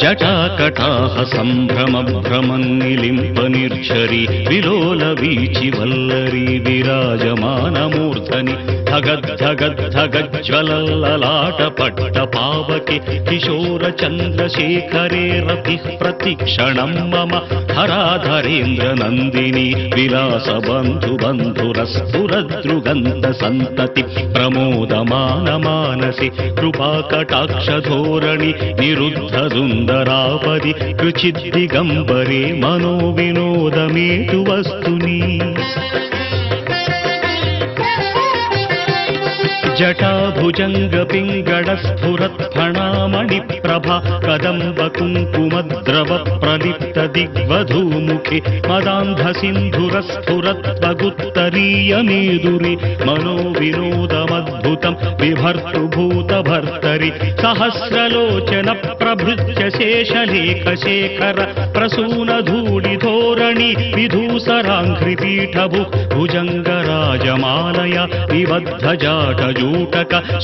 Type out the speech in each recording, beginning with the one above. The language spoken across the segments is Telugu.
జటాకటాహ సంభ్రమ భ్రమన్నిలింప నిర్ఝరి విలోల వీచి వల్లరి విరాజమానమూర్ధని ధగద్ధగద్ధగజ్వలల్లలాట పట్ట పావకి కిశోర చంద్రశేఖరే రతి ప్రతిక్షణం మమ హరాధరేంద్ర నందిని విలాస బంధు బంధురస్ఫురదృగంధ సంతతి ప్రమోదమాన మానసి కృపాకటాక్షధోరణి నిరుద్ధ దుందరాపది కృచిద్దిగంబరే మనో వినోదమేతు వస్తుని జటాభుజంగ పింగళ స్ఫురత్ ఫణామణి ప్రభా కదంబ కుంకుమద్రవ ప్రలిప్త దిగ్వధూముఖి మదాంధ సింధుర స్ఫురత్ వగుత్తరీయ మేదురి మనో వినోదమద్భుతం విభర్తృభూత భర్తరి సహస్రలోచన ప్రభృత్య శేషలేఖ శేఖర ప్రసూన ధూళి ధోరణి విధూసరాంఘ్రిపీఠభు భుజంగరాజమాలయ విబద్ధ జాటజూటక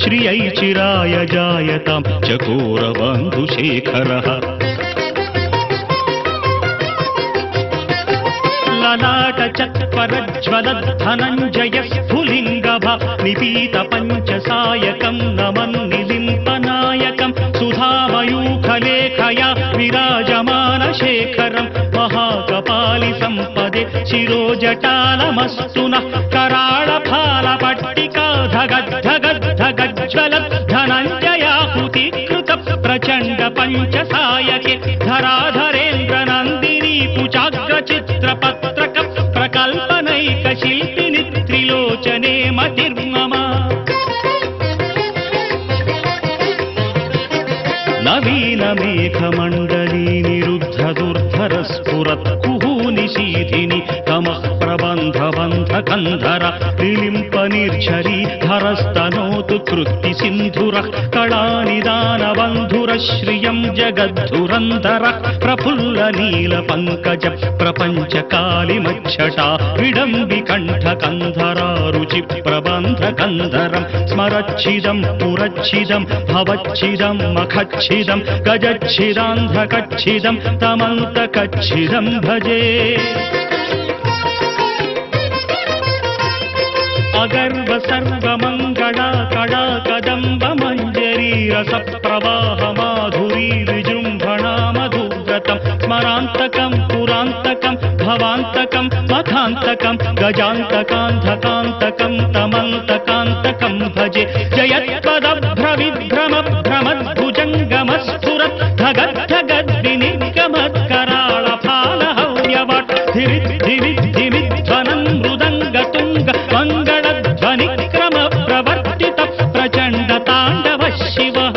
శ్రియై చిరాయ జాయతాం చకోర బంధుశేఖరః లలాట చత్వరజ్వల ధనంజయ స్ఫులింగభ నిపీత పంచసాయకం నమన్నిలింపనాయకం సుధామయూఖలేఖయా విరాజమాన శేఖరం మహాకపాలి సంపదే శిరోజటాలమస్తున కరాళ ఫాల పట్టికా ధగద్ధగద్ధగజ్వల ధనంజయాహుతి కృత ప్రచండ పంచసాయకే ధరాధరేంద్ర నందిని కుచాగ్ర చిత్ర పత్రక ప్రకల్పనైక శిల్పిని త్రిలోచనే మతిర్మమ నవీన మేఘమండలీ నిరుద్ధ దుర్ధర స్ఫురత్ కుహూనిశీధిని తమః ప్రబంధ బంధ కంధర నిలింప నిర్ఝరీ ధరస్తనోతు కృత్తి సింధురః కళానిదాన బంధుర శ్రియం జగద్ధురంధర ప్రఫుల్ల నీల పంకజ ప్రపంచ కాళిమచ్చటా విడంబి కంఠ కంధరా రుచి ప్రబంధ కంధరం స్మరచ్చిదం పురచ్చిదం భవచ్చిదం మఖచ్చిదం గజచ్చిదాంధకచ్చిదం తమంతకచ్చిదం భజే అగర్వ సర్వమంగళా కళా కదంబ మంజరీ రస ప్రవాహ మాధురీ విజృంభణా మధువ్రతం స్మరాంతకం పురాంతకం భవాంతకం మఖాంతకం గజాంతకాంధకాంతకం తమంతకాంతకం భజే జయత్పదభ్రవిభ్రమ భ్రమద్భుజంగమస్ఫురత్ ధగద్ధగద్వినిగమత్కరాళ ఫాల హవ్యవట్ ధిరిద్ధివిద్ధిమిధ్వనం మృదంగతుంగ మంగళధ్వనిక్రమ ప్రవర్తిత ప్రచండ తాండవ శివః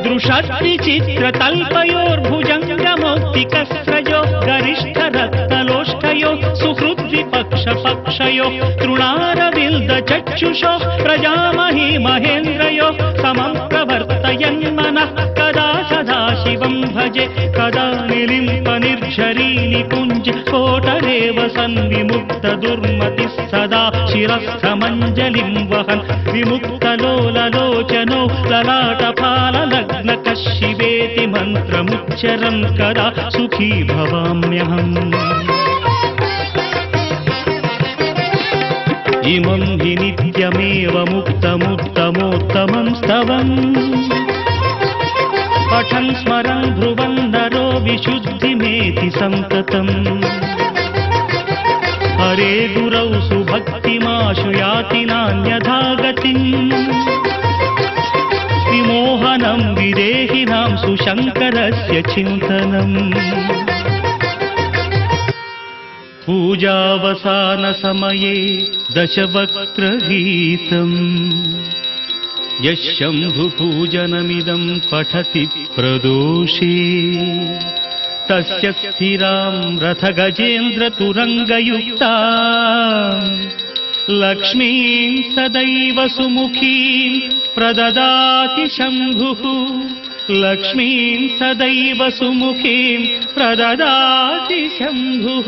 దృశస్తి చిత్రతల్పయోర్భుజంగమౌక్తికస్రజో గరిష్ఠ రక్తలోష్టయో సుహృద్విపక్ష పక్షయో తృణారవిల్ద చక్షుషో ప్రజామహీ మహేంద్రయో సమం ప్రవర్తయన్ మనః కదా సదా శివం భజే కదా నిలింప నిర్ఝరీ నిపుంజ కోటరేవ సన్విముక్త దుర్మతి సదా శిరస్థమంజలిం వహన్ విముక్తలోలలోచనో లలాట ఫాల లగ్న కశివేతి మంత్రముచ్చరం కదా సుఖీ భవామ్యహం ఇమం హి నిత్యమేవ ముక్తముత్తమోత్తమం స్తవం పఠన్ స్మరన్ ధ్రువన్ నరో విశుద్ధిమేతి సంతతం హరే గురౌ సుభక్తిమాశు యాతి నాన్యథా గతిం విమోహనం విదేహినాం సుశంకరస్య చింతనం పూజావసాన సమయే దశవక్త్రగీతం యశంభు పూజనమిదం పఠతి ప్రదోషే తస్య స్థిరాం రథగజేంద్ర తురంగయుక్తా లక్ష్మీం సదైవ సుముఖీం ప్రదదాతి శంభుః లక్ష్మీం సదైవ సుముఖీం ప్రదదాతి శంభుః.